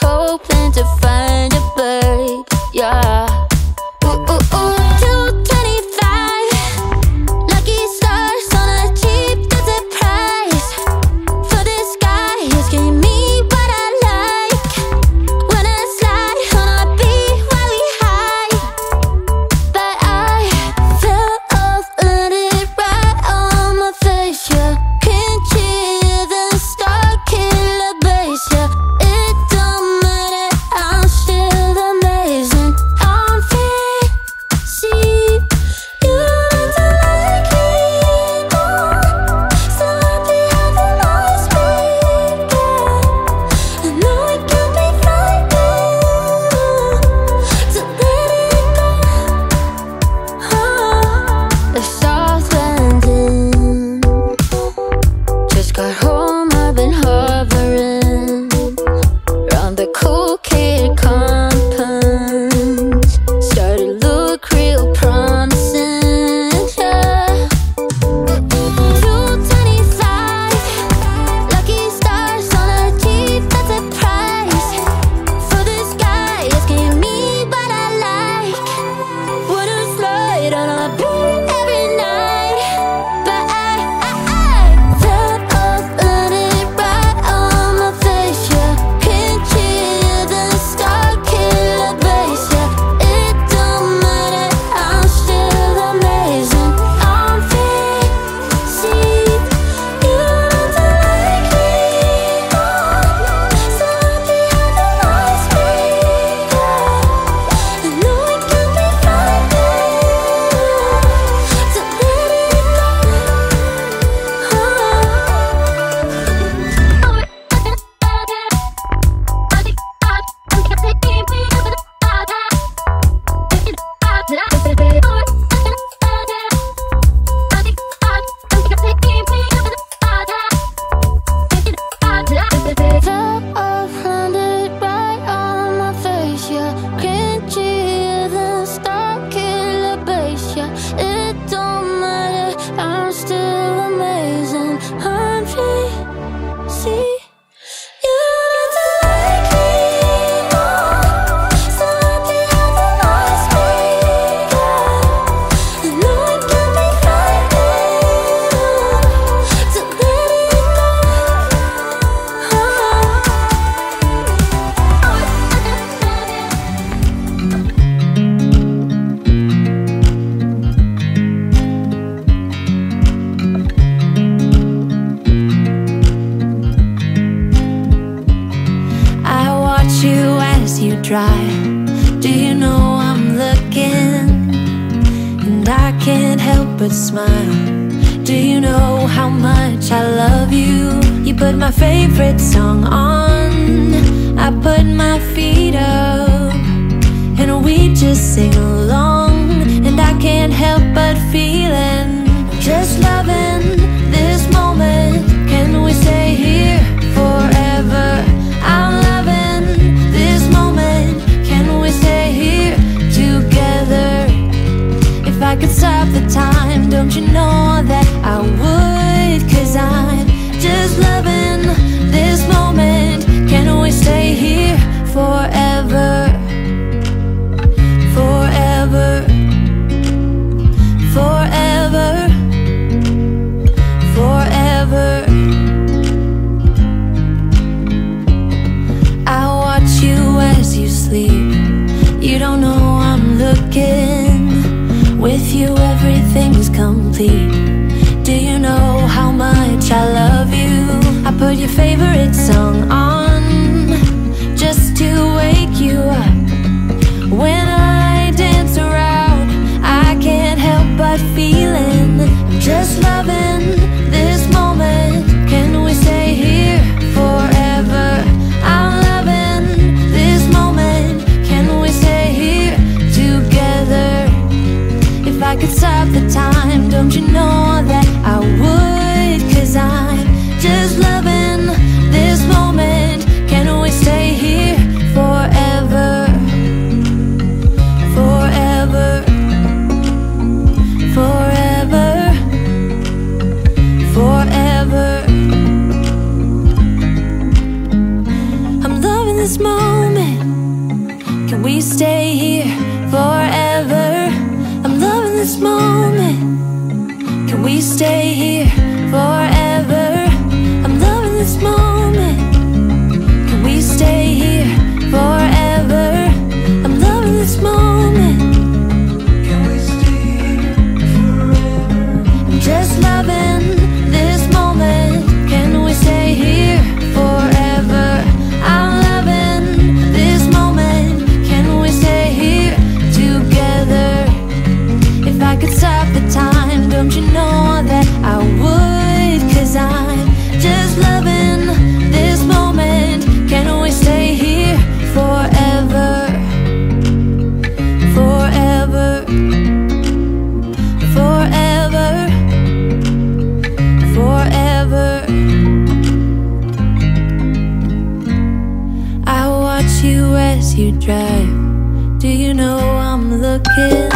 hoping to find a bird, yeah. Ooh, ooh, ooh, 225 lucky stars on a cheap desert price. For this guy, he's giving me what I like. When I slide on a beat while we high. But I fell off, landed right on my face, yeah. Can't hear the star killer bass, yeah. It don't matter, I'm still amazing. I'm free, see, you don't like me more. So happy how the noise speak, yeah. I know it can be frightening to let it go. A soft landing. Just got home, I've been hovering around the cool kid compounds. Started to look real promising, yeah. 225 lucky stars on a cheap desert price. For this guy, it's giving me what I like. Wanna slide on a beat every night. But I fell off, landed right on my face, yeah. Can't hear the star killer bass, yeah. It don't matter, I'm still amazing. I'm free, see, you don't like me more. So happy how the noise speak, yeah. I know it can be frightening to let it go. Fell off, landed right on my face, yeah. Can't hear the star killer bass, yeah. It don't matter, I'm still amazing. I'm free, see, you don't like me more. So happy how the noise speak, yeah. I know it can be frightening to let it go. I watch you as you drive. Do you know I'm looking? And I can't help but smile. Do you know how much I love you? You put my favorite song on. I put my feet up, and we just sing along. And I can't help but feeling, just loving this moment. Can we stay here forever? I'm loving this moment. Can we stay here together? If I could stop the time, don't you know that I would? 'Cause I'm just loving this moment. Can we stay here this moment. Can we stay here forever? I'm loving this moment. Can we stay here forever? I'm loving this moment. Can we stay here forever? I'm loving this moment. Can we stay here forever? I'm just loving this moment. Can we stay here forever? I'm loving this moment. Can we stay here together? If I could stop the time, don't you know that I would? 'Cause I'm just loving this moment. Can we stay here forever? Forever. Forever. Forever. I watch you as you drive. Do you know I'm looking?